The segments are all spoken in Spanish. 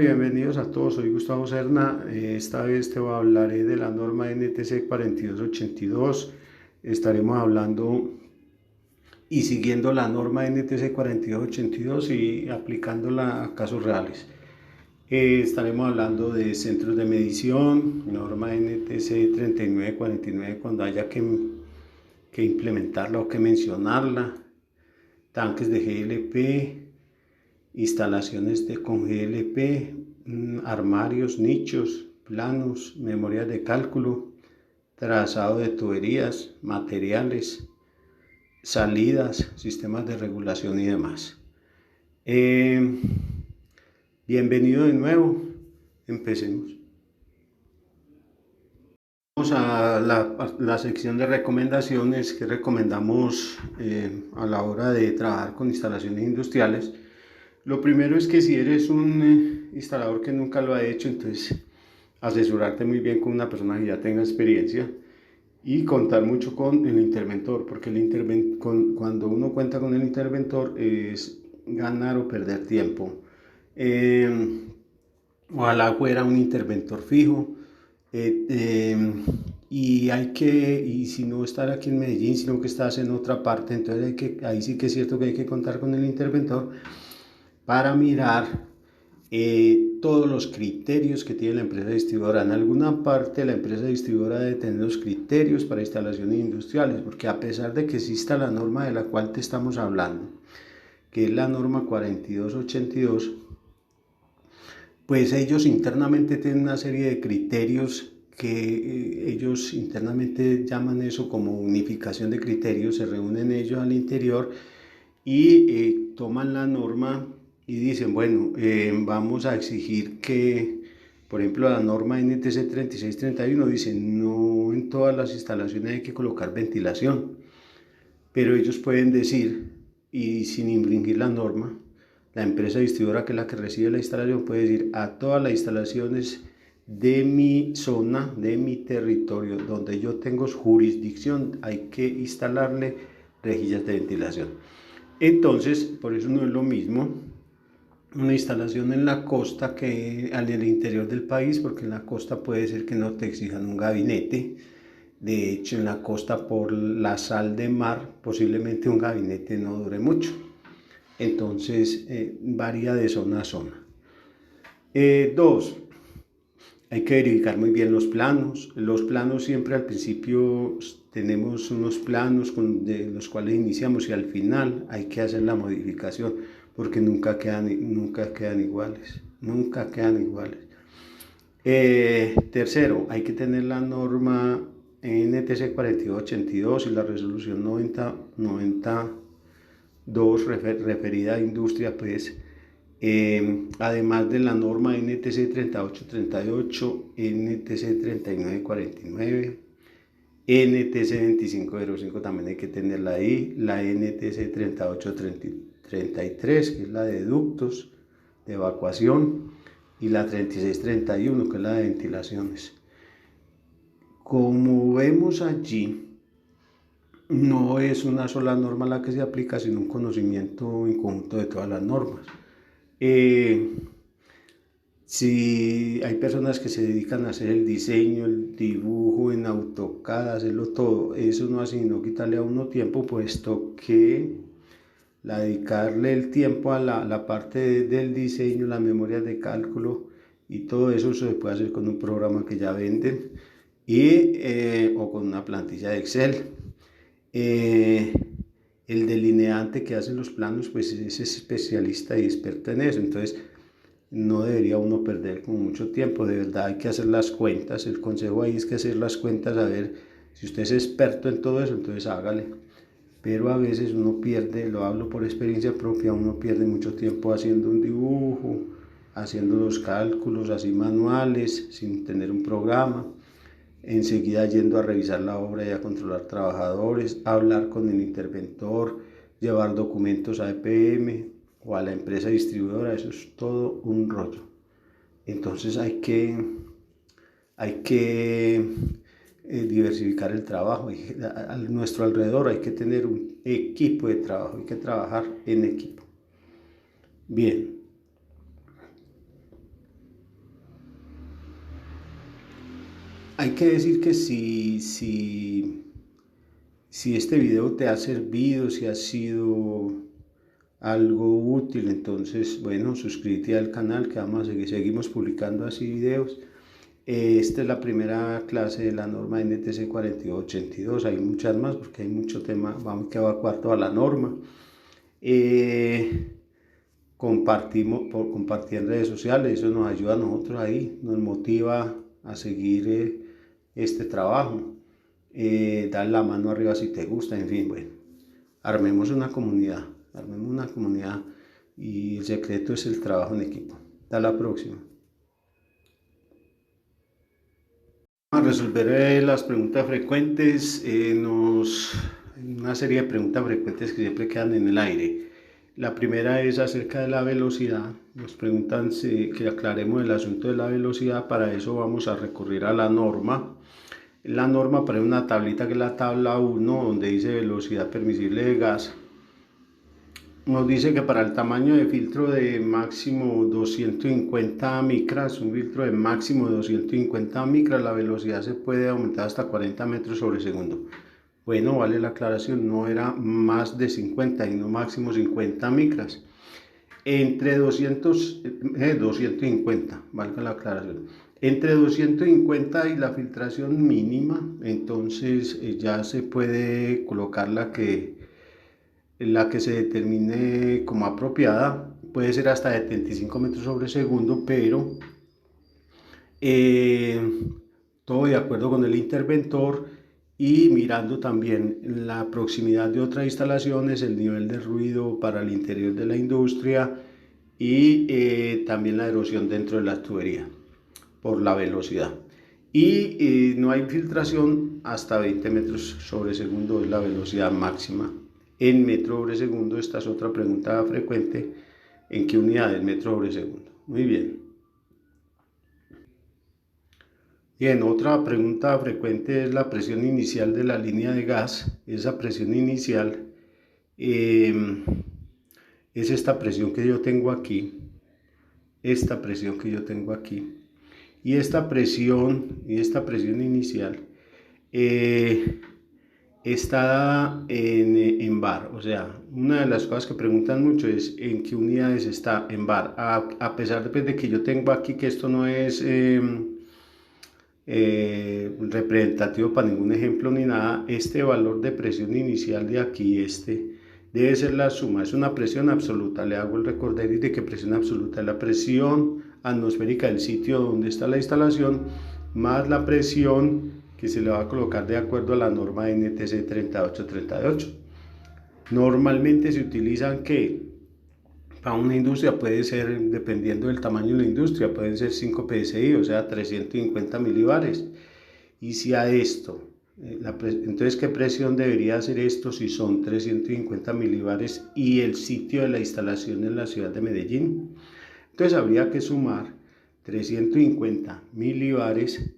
Bienvenidos a todos, soy Gustavo Serna. Esta vez te hablaré de la norma NTC 4282. Estaremos hablando y siguiendo la norma NTC 4282 y aplicándola a casos reales. Estaremos hablando de centros de medición, norma NTC 3949 cuando haya que implementarla o que mencionarla, tanques de GLP, instalaciones con GLP, armarios, nichos, planos, memorias de cálculo, trazado de tuberías, materiales, salidas, sistemas de regulación y demás. Bienvenido de nuevo, empecemos. Vamos a la sección de recomendaciones que recomendamos a la hora de trabajar con instalaciones industriales. Lo primero es que si eres un instalador que nunca lo ha hecho, entonces asesorarte muy bien con una persona que ya tenga experiencia y contar mucho con el interventor, porque cuando uno cuenta con el interventor es ganar o perder tiempo. Ojalá fuera un interventor fijo. Y si no estar aquí en Medellín, sino que estás en otra parte, entonces ahí sí que es cierto que hay que contar con el interventor para mirar todos los criterios que tiene la empresa distribuidora. En alguna parte la empresa distribuidora debe tener los criterios para instalaciones industriales, porque a pesar de que exista la norma de la cual te estamos hablando, que es la norma 4282, pues ellos internamente tienen una serie de criterios que ellos internamente llaman eso como unificación de criterios. Se reúnen ellos al interior y toman la norma y dicen, bueno, vamos a exigir que, por ejemplo, la norma NTC 3631 dice, no en todas las instalaciones hay que colocar ventilación, pero ellos pueden decir, y sin infringir la norma, la empresa distribuidora, que es la que recibe la instalación, puede decir a todas las instalaciones de mi zona, de mi territorio, donde yo tengo jurisdicción, hay que instalarle rejillas de ventilación. Entonces, por eso no es lo mismo una instalación en la costa que en el interior del país, porque en la costa puede ser que no te exijan un gabinete. De hecho, en la costa, por la sal de mar, posiblemente un gabinete no dure mucho. Entonces, varía de zona a zona. Dos, hay que verificar muy bien los planos. Los planos siempre al principio tenemos unos planos de los cuales iniciamos y al final hay que hacer la modificación porque nunca quedan iguales. Nunca quedan iguales. Tercero, hay que tener la norma NTC 4282 y la resolución 9092 referida a industria, pues además de la norma NTC 3838, NTC 3949, NTC 2505 también hay que tenerla ahí, la NTC 3833, que es la de ductos de evacuación, y la 3631, que es la de ventilaciones. Como vemos allí, no es una sola norma la que se aplica, sino un conocimiento en conjunto de todas las normas. Si hay personas que se dedican a hacer el diseño, el dibujo en AutoCAD, hacerlo todo, eso no hace sino quitarle a uno tiempo, puesto que dedicarle el tiempo a la parte del diseño, las memorias de cálculo y todo eso se puede hacer con un programa que ya venden o con una plantilla de Excel. El delineante que hace los planos pues es especialista y experto en eso, entonces no debería uno perder como mucho tiempo. De verdad hay que hacer las cuentas. El consejo ahí es que hacer las cuentas, a ver si usted es experto en todo eso, entonces hágale. Pero a veces uno pierde, lo hablo por experiencia propia, uno pierde mucho tiempo haciendo un dibujo, haciendo los cálculos así manuales, sin tener un programa. Enseguida yendo a revisar la obra y a controlar trabajadores, hablar con el interventor, llevar documentos a EPM o a la empresa distribuidora, eso es todo un rollo. Entonces hay que diversificar el trabajo. A nuestro alrededor hay que tener un equipo de trabajo, hay que trabajar en equipo. Bien. hay que decir que si este video te ha servido, si ha sido algo útil, entonces, bueno, suscríbete al canal que vamos a seguimos publicando así videos. Esta es la primera clase de la norma NTC 4282, hay muchas más porque hay mucho tema, vamos que evacuar toda la norma. Compartir en redes sociales, eso nos ayuda a nosotros ahí, nos motiva a seguir este trabajo. Dar la mano arriba si te gusta, en fin, bueno, armemos una comunidad y el secreto es el trabajo en equipo. Hasta la próxima. Vamos a resolver las preguntas frecuentes, una serie de preguntas frecuentes que siempre quedan en el aire. La primera es acerca de la velocidad. Nos preguntan que aclaremos el asunto de la velocidad. Para eso vamos a recurrir a la norma. La norma para una tablita que es la tabla 1, donde dice velocidad permisible de gas. Nos dice que para el tamaño de filtro de máximo 250 micras, un filtro de máximo de 250 micras, la velocidad se puede aumentar hasta 40 metros sobre segundo. Bueno, vale la aclaración, no era más de 50, sino máximo 50 micras. Entre 250, valga la aclaración. Entre 250 y la filtración mínima, entonces ya se puede colocar la que se determine como apropiada. Puede ser hasta 75 metros sobre segundo, pero todo de acuerdo con el interventor y mirando también la proximidad de otras instalaciones, el nivel de ruido para el interior de la industria y también la erosión dentro de la tubería por la velocidad. Y no hay filtración hasta 20 metros sobre segundo, es la velocidad máxima en metro sobre segundo. Esta es otra pregunta frecuente: ¿en qué unidades metro sobre segundo? Muy bien. Bien, otra pregunta frecuente es la presión inicial de la línea de gas. Esa presión inicial es esta presión que yo tengo aquí, y esta presión inicial está dada en bar. O sea, una de las cosas que preguntan mucho es en qué unidades está en bar. A pesar de que yo tengo aquí que esto no es representativo para ningún ejemplo ni nada, este valor de presión inicial de aquí, debe ser la suma, es una presión absoluta. Le hago el recorderis de que presión absoluta es la presión atmosférica del sitio donde está la instalación más la presión que se le va a colocar de acuerdo a la norma NTC 3838. Normalmente se utilizan que para una industria puede ser, dependiendo del tamaño de la industria, pueden ser 5 psi, o sea 350 milibares. Y si a esto, entonces ¿qué presión debería ser esto si son 350 milibares y el sitio de la instalación en la ciudad de Medellín? Entonces habría que sumar 350 milibares,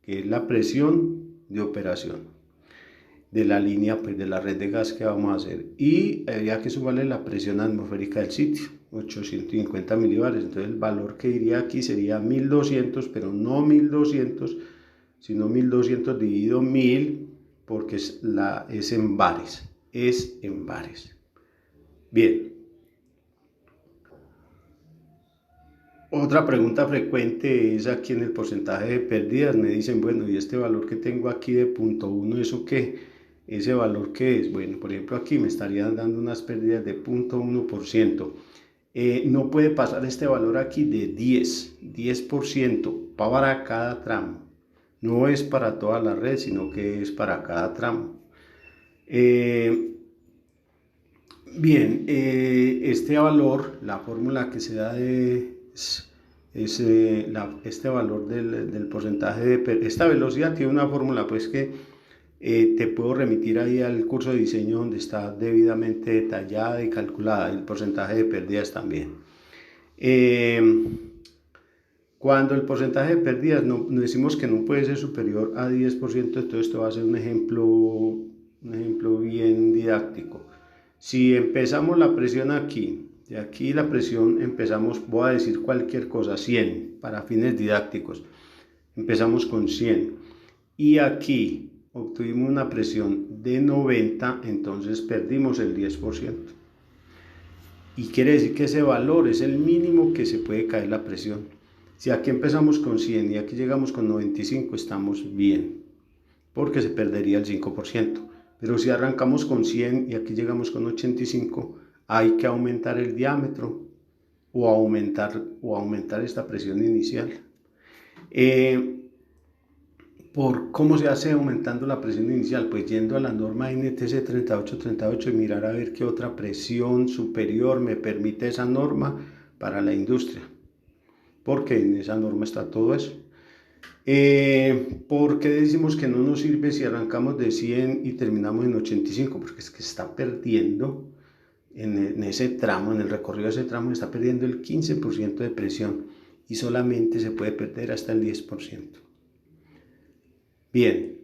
que es la presión de operación de la línea, pues de la red de gas que vamos a hacer, y habría que sumarle la presión atmosférica del sitio, 850 milibares. Entonces el valor que iría aquí sería 1200, pero no 1200, sino 1200 dividido 1000, porque es en bares, Bien. Otra pregunta frecuente es aquí en el porcentaje de pérdidas. Me dicen, bueno, y este valor que tengo aquí de 0.1, ¿eso qué? ¿Ese valor qué es? Bueno, por ejemplo, aquí me estarían dando unas pérdidas de 0.1%. No puede pasar este valor aquí de 10% para cada tramo. No es para toda la red, sino que es para cada tramo. Bien, este valor, la fórmula que se da este valor del porcentaje de esta velocidad tiene una fórmula, pues, que te puedo remitir ahí al curso de diseño, donde está debidamente detallada y calculada el porcentaje de pérdidas también. Cuando el porcentaje de pérdidas no decimos que no puede ser superior a 10%, entonces esto va a ser un ejemplo bien didáctico. Si empezamos la presión aquí, de aquí la presión empezamos, voy a decir cualquier cosa, 100 para fines didácticos, empezamos con 100. y aquí obtuvimos una presión de 90, entonces perdimos el 10%. Y quiere decir que ese valor es el mínimo que se puede caer la presión. Si aquí empezamos con 100 y aquí llegamos con 95, estamos bien, porque se perdería el 5%. Pero si arrancamos con 100 y aquí llegamos con 85, hay que aumentar el diámetro o aumentar esta presión inicial. ¿Por cómo se hace aumentando la presión inicial? Pues yendo a la norma NTC 3838 y mirar a ver qué otra presión superior me permite esa norma para la industria, porque en esa norma está todo eso. ¿Por qué decimos que no nos sirve si arrancamos de 100 y terminamos en 85? Porque es que está perdiendo en ese tramo, en el recorrido de ese tramo, está perdiendo el 15% de presión y solamente se puede perder hasta el 10%. Bien.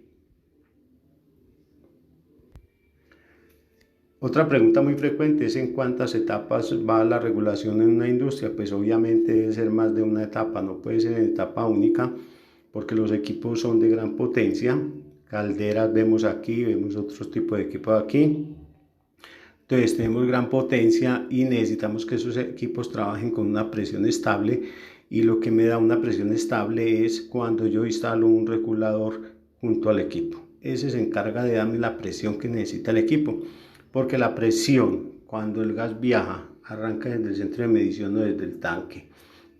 Otra pregunta muy frecuente es en cuántas etapas va la regulación en una industria. Pues obviamente debe ser más de una etapa, no puede ser en etapa única, porque los equipos son de gran potencia. Calderas vemos aquí, vemos otros tipos de equipos aquí. Entonces tenemos gran potencia y necesitamos que esos equipos trabajen con una presión estable, y lo que me da una presión estable es cuando yo instalo un regulador junto al equipo. Ese se encarga de darme la presión que necesita el equipo, porque la presión cuando el gas viaja, arranca desde el centro de medición o desde el tanque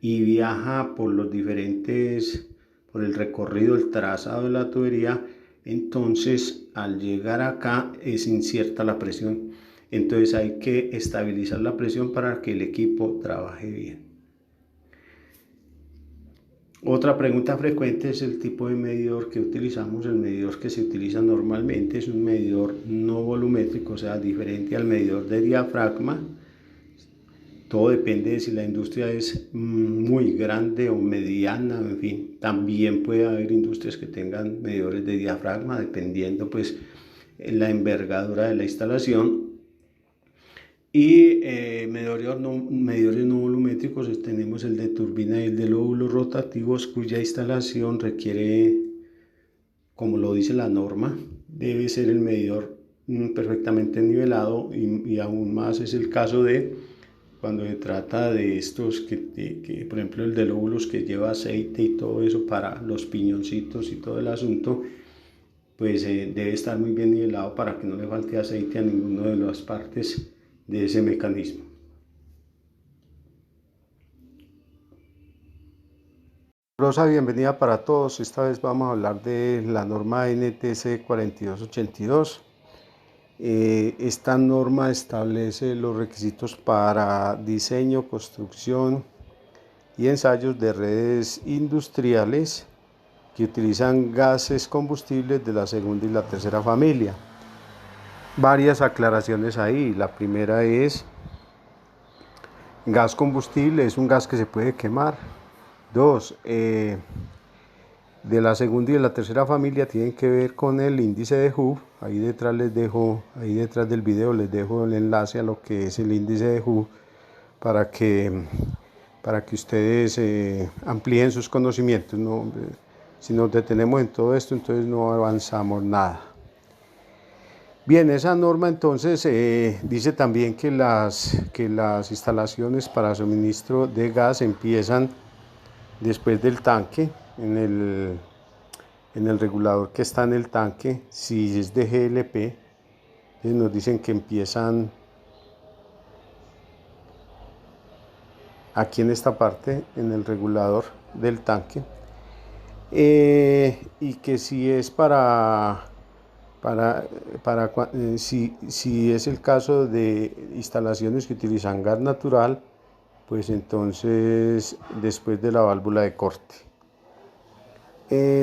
y viaja por los diferentes, por el recorrido, el trazado de la tubería, entonces al llegar acá es incierta la presión. Entonces hay que estabilizar la presión para que el equipo trabaje bien. Otra pregunta frecuente es el tipo de medidor que utilizamos. El medidor que se utiliza normalmente es un medidor no volumétrico, o sea, diferente al medidor de diafragma. Todo depende de si la industria es muy grande o mediana, en fin. También puede haber industrias que tengan medidores de diafragma, dependiendo pues la envergadura de la instalación. Y medidores no volumétricos tenemos el de turbina y el de lóbulos rotativos, cuya instalación requiere, como lo dice la norma, debe ser el medidor perfectamente nivelado, y aún más es el caso de cuando se trata de estos que por ejemplo el de lóbulos, que lleva aceite y todo eso para los piñoncitos y todo el asunto, pues debe estar muy bien nivelado para que no le falte aceite a ninguna de las partes de ese mecanismo. Rosa, bienvenida para todos. Esta vez vamos a hablar de la norma NTC 4282. Esta norma establece los requisitos para diseño, construcción y ensayos de redes industriales que utilizan gases combustibles de la segunda y la tercera familia. Varias aclaraciones ahí. La primera es: gas combustible es un gas que se puede quemar. Dos, de la segunda y de la tercera familia tienen que ver con el índice de Hoover. Ahí detrás del video les dejo el enlace a lo que es el índice de Hoover para que ustedes amplíen sus conocimientos. ¿No? Si nos detenemos en todo esto, entonces no avanzamos nada. Bien, esa norma entonces dice también que las instalaciones para suministro de gas empiezan después del tanque, en el regulador que está en el tanque. Si es de GLP, nos dicen que empiezan aquí en esta parte, en el regulador del tanque, y que si es si es el caso de instalaciones que utilizan gas natural, pues entonces después de la válvula de corte.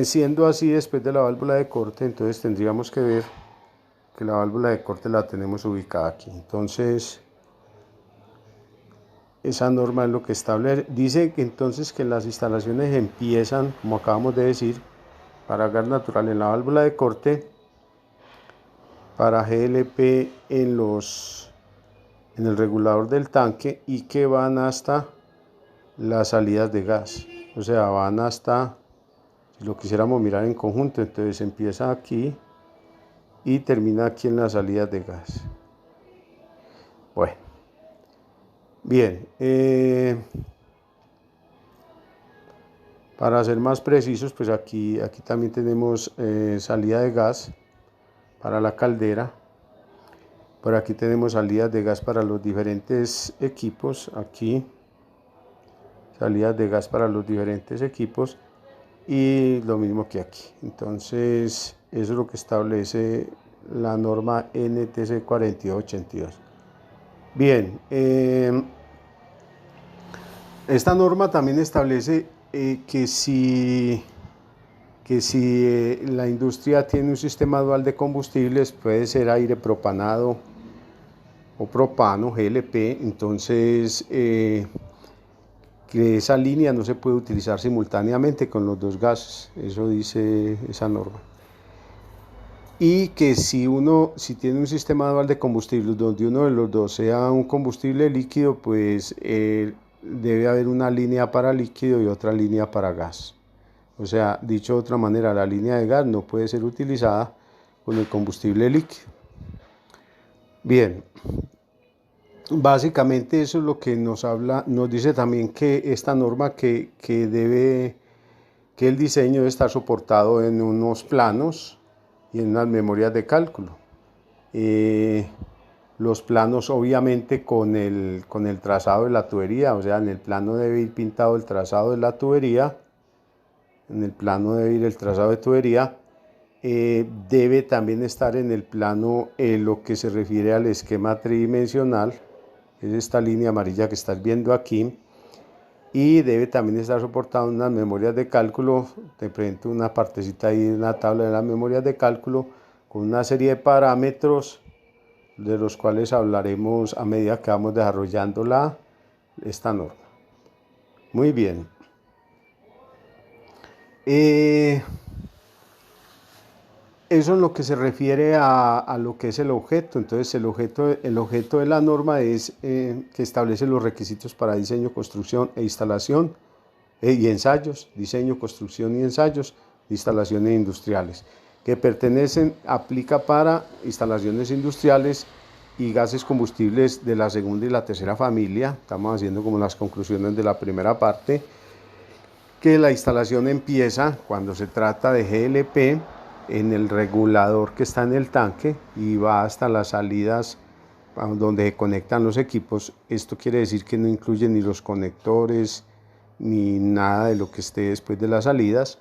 Siendo así, después de la válvula de corte, entonces tendríamos que ver que la válvula de corte la tenemos ubicada aquí. Entonces, esa norma es lo que establece. Dice que entonces que las instalaciones empiezan, como acabamos de decir, para gas natural en la válvula de corte, para GLP en el regulador del tanque, y que van hasta las salidas de gas. O sea, van hasta Si lo quisiéramos mirar en conjunto, entonces empieza aquí y termina aquí en las salidas de gas. Bueno, bien, para ser más precisos, pues aquí también tenemos salida de gas para la caldera. Por aquí tenemos salidas de gas para los diferentes equipos. Aquí, salidas de gas para los diferentes equipos. Y lo mismo que aquí. Entonces, eso es lo que establece la norma NTC 4282. Bien, esta norma también establece que si la industria tiene un sistema dual de combustibles, puede ser aire propanado o propano, GLP, entonces que esa línea no se puede utilizar simultáneamente con los dos gases, eso dice esa norma. Y que si tiene un sistema dual de combustibles donde uno de los dos sea un combustible líquido, pues debe haber una línea para líquido y otra línea para gas. O sea, dicho de otra manera, la línea de gas no puede ser utilizada con el combustible líquido. Bien, básicamente eso es lo que nos habla, nos dice también que esta norma que el diseño debe estar soportado en unos planos y en unas memorias de cálculo. Los planos obviamente con el trazado de la tubería, o sea, en el plano debe ir pintado el trazado de la tubería, en el plano debe ir el trazado de tubería, debe también estar en el plano lo que se refiere al esquema tridimensional, es esta línea amarilla que estás viendo aquí, y debe también estar soportado en unas memorias de cálculo. Te presento una partecita ahí, una tabla de las memorias de cálculo con una serie de parámetros de los cuales hablaremos a medida que vamos desarrollando esta norma. Muy bien. Eso en lo que se refiere a lo que es el objeto. Entonces el objeto de la norma es que establece los requisitos para diseño, construcción e instalación y ensayos, diseño, construcción y ensayos de instalaciones industriales, que aplica para instalaciones industriales y gases combustibles de la segunda y la tercera familia. Estamos haciendo como las conclusiones de la primera parte, que la instalación empieza cuando se trata de GLP en el regulador que está en el tanque y va hasta las salidas donde se conectan los equipos. Esto quiere decir que no incluye ni los conectores ni nada de lo que esté después de las salidas,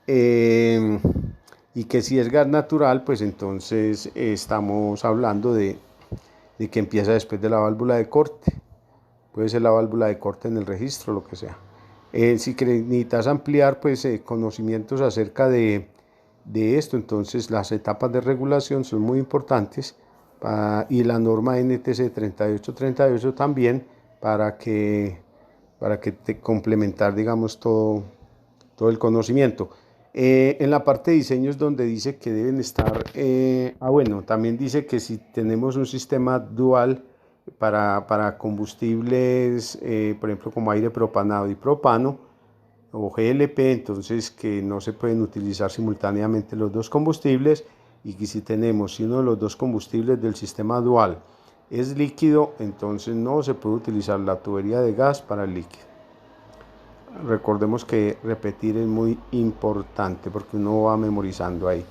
y que si es gas natural, pues entonces estamos hablando de que empieza después de la válvula de corte. Puede ser la válvula de corte en el registro, lo que sea. Si necesitas ampliar pues conocimientos acerca de esto, entonces las etapas de regulación son muy importantes y la norma NTC 3838 también para que te complementar, digamos, todo el conocimiento. En la parte de diseño es donde dice que deben estar, bueno, también dice que si tenemos un sistema dual para combustibles, por ejemplo, como aire propanado y propano, o GLP, entonces que no se pueden utilizar simultáneamente los dos combustibles, y que si uno de los dos combustibles del sistema dual es líquido, entonces no se puede utilizar la tubería de gas para el líquido. Recordemos que repetir es muy importante porque uno va memorizando ahí.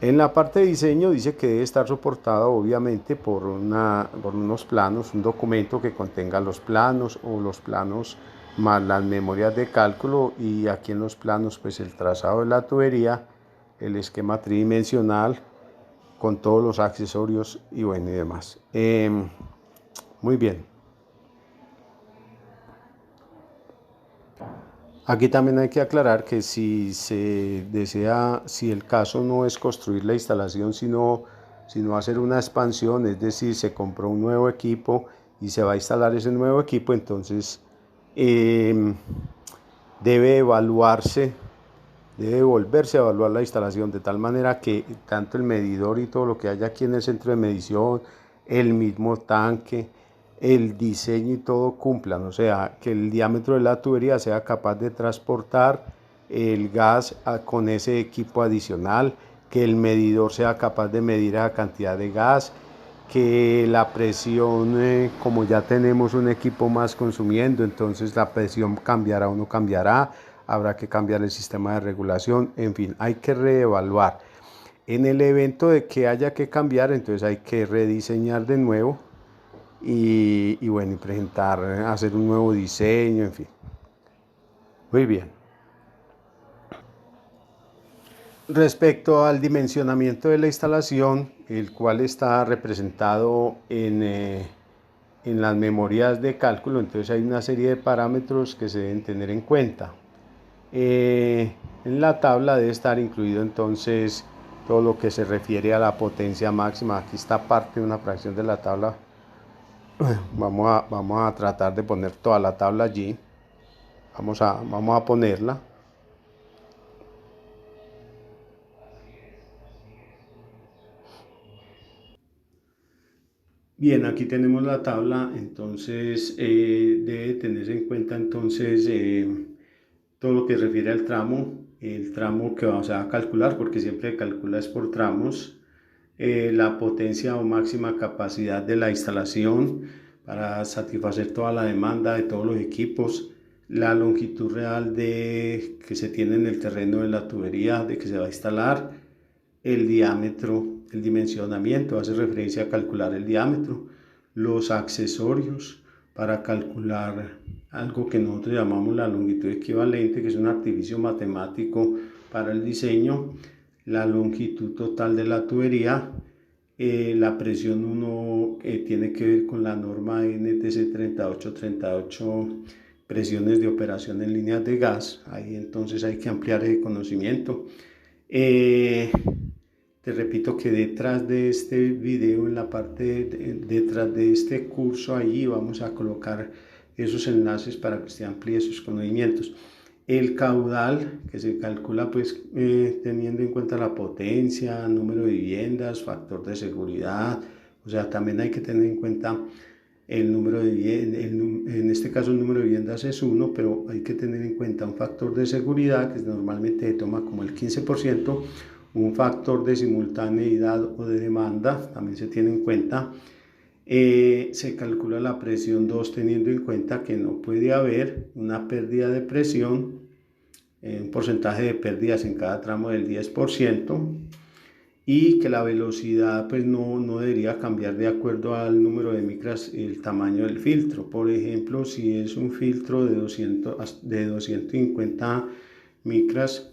En la parte de diseño dice que debe estar soportado obviamente por unos planos, un documento que contenga los planos o los planos más las memorias de cálculo, y aquí en los planos pues el trazado de la tubería, el esquema tridimensional con todos los accesorios y bueno y demás. Muy bien. Aquí también hay que aclarar que si se desea, si el caso no es construir la instalación, sino hacer una expansión, es decir, se compró un nuevo equipo y se va a instalar ese nuevo equipo, entonces debe volverse a evaluar la instalación de tal manera que tanto el medidor y todo lo que haya aquí en el centro de medición, el mismo tanque, el diseño y todo cumplan, o sea, que el diámetro de la tubería sea capaz de transportar el gas con ese equipo adicional, que el medidor sea capaz de medir la cantidad de gas, que la presión, como ya tenemos un equipo más consumiendo, entonces la presión cambiará o no cambiará, habrá que cambiar el sistema de regulación, en fin, hay que reevaluar. En el evento de que haya que cambiar, entonces hay que rediseñar de nuevo y bueno, y presentar, hacer un nuevo diseño, en fin. Muy bien. Respecto al dimensionamiento de la instalación, el cual está representado en las memorias de cálculo, entonces hay una serie de parámetros que se deben tener en cuenta. En la tabla debe estar incluido entonces todo lo que se refiere a la potencia máxima. Aquí está parte de una fracción de la tabla. Vamos a tratar de poner toda la tabla allí. Vamos a ponerla. Bien, aquí tenemos la tabla, entonces debe tenerse en cuenta entonces todo lo que se refiere al tramo, el tramo que vamos a calcular, porque siempre se calcula es por tramos, la potencia o máxima capacidad de la instalación para satisfacer toda la demanda de todos los equipos, la longitud real que se tiene en el terreno de la tubería de que se va a instalar, el diámetro, el dimensionamiento, hace referencia a calcular el diámetro, los accesorios para calcular algo que nosotros llamamos la longitud equivalente, que es un artificio matemático para el diseño, la longitud total de la tubería, la presión 1 tiene que ver con la norma NTC 3838, presiones de operación en líneas de gas, ahí entonces hay que ampliar el conocimiento. Te repito que detrás de este video, en la parte detrás de este curso, allí vamos a colocar esos enlaces para que usted amplíe sus conocimientos. El caudal, que se calcula pues teniendo en cuenta la potencia, número de viviendas, factor de seguridad, o sea, también hay que tener en cuenta el número de viviendas, en este caso el número de viviendas es 1, pero hay que tener en cuenta un factor de seguridad que normalmente se toma como el 15%, un factor de simultaneidad o de demanda también se tiene en cuenta. Se calcula la presión 2 teniendo en cuenta que no puede haber una pérdida de presión, un porcentaje de pérdidas en cada tramo del 10%, y que la velocidad pues no debería cambiar de acuerdo al número de micras y el tamaño del filtro. Por ejemplo, si es un filtro de 250 micras,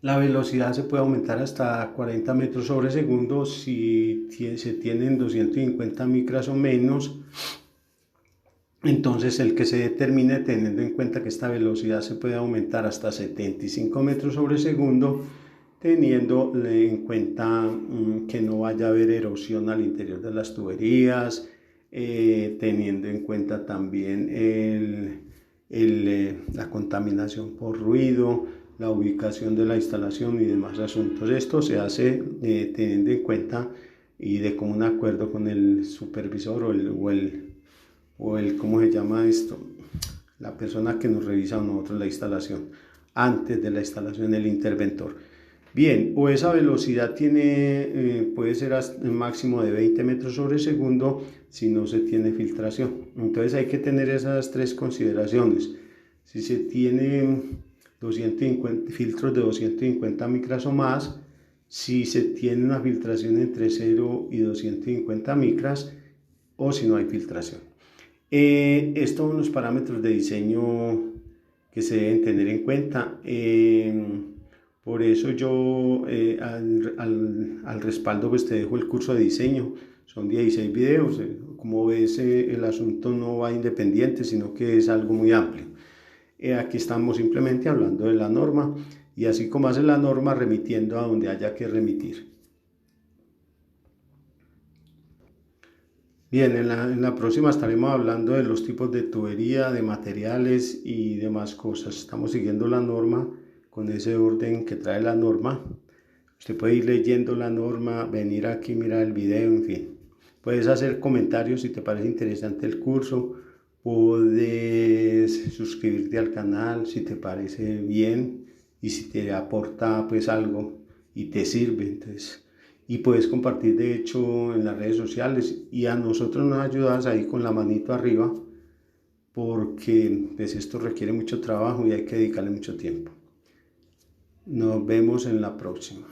la velocidad se puede aumentar hasta 40 metros sobre segundo. Si se tienen 250 micras o menos, entonces el que se determine teniendo en cuenta que esta velocidad se puede aumentar hasta 75 metros sobre segundo, teniendo en cuenta que no vaya a haber erosión al interior de las tuberías, teniendo en cuenta también la contaminación por ruido, la ubicación de la instalación y demás asuntos. Esto se hace teniendo en cuenta y de común acuerdo con el supervisor o el ¿cómo se llama esto? La persona que nos revisa a nosotros la instalación, antes de la instalación, el interventor. Bien, o esa velocidad puede ser hasta un máximo de 20 metros sobre segundo si no se tiene filtración. Entonces hay que tener esas tres consideraciones. Si se tiene 250, filtros de 250 micras o más, si se tiene una filtración entre 0 y 250 micras o si no hay filtración. Estos son los parámetros de diseño que se deben tener en cuenta. Por eso yo al respaldo pues te dejo el curso de diseño. Son 16 videos. Como ves, el asunto no va independiente, sino que es algo muy amplio. Aquí estamos simplemente hablando de la norma y así como hace la norma, remitiendo a donde haya que remitir. Bien, en la próxima estaremos hablando de los tipos de tubería, de materiales y demás cosas. Estamos siguiendo la norma con ese orden que trae la norma. Usted puede ir leyendo la norma, venir aquí, mirar el video, en fin. Puedes hacer comentarios si te parece interesante el curso puedes suscribirte al canal si te parece bien y si te aporta pues algo y te sirve, entonces, y puedes compartir de hecho en las redes sociales, y a nosotros nos ayudas ahí con la manito arriba, porque pues esto requiere mucho trabajo y hay que dedicarle mucho tiempo. Nos vemos en la próxima.